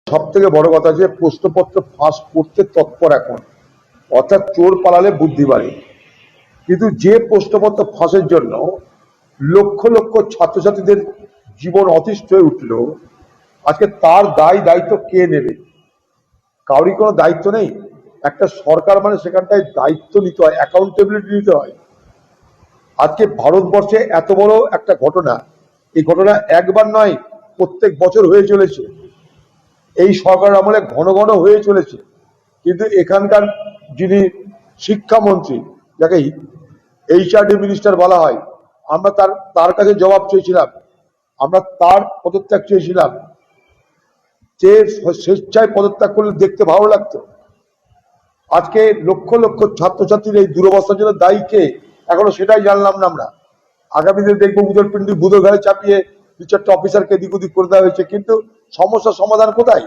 সব থেকে বড় কথা যে প্রশ্নপত্র ফাঁস করতে তৎপর এখন, অর্থাৎ চোর পালালে বুদ্ধি বাড়ে। কিন্তু যে প্রশ্নপত্র ফাঁসের জন্য লক্ষ লক্ষ ছাত্রছাত্রীদের জীবন অতিষ্ঠ হয়ে উঠল, আজকে তার দায়িত্ব কে নেবে? কারোরই কোনো দায়িত্ব নেই। একটা সরকার মানে সেখানটায় দায়িত্ব নিতে হয়, অ্যাকাউন্টেবিলিটি নিতে হয়। আজকে ভারতবর্ষে এত বড় একটা ঘটনা, এই ঘটনা একবার নয়, প্রত্যেক বছর হয়ে চলেছে। এই সরকার আমলে ঘন ঘন হয়ে চলেছে। কিন্তু এখানকার যিনি শিক্ষামন্ত্রী, যাকে এইচআরডি মিনিস্টার বলা হয়, আমরা তার কাছে জবাব চেয়েছিলাম, আমরা তার পদত্যাগ চেয়েছিলাম। যে স্বেচ্ছায় পদত্যাগ করলে দেখতে ভালো লাগতো। আজকে লক্ষ লক্ষ ছাত্রছাত্রীর এই দুরবস্থার জন্য দায়ী কে, এখনো সেটাই জানলাম না আমরা। আগামী দিনে দেখবো বুধর ঘাড়ে চাপিয়ে দু চারটে অফিসারকে এদিক ওদিক করে দেওয়া হয়েছে, কিন্তু সমস্যার সমাধান কোথায়?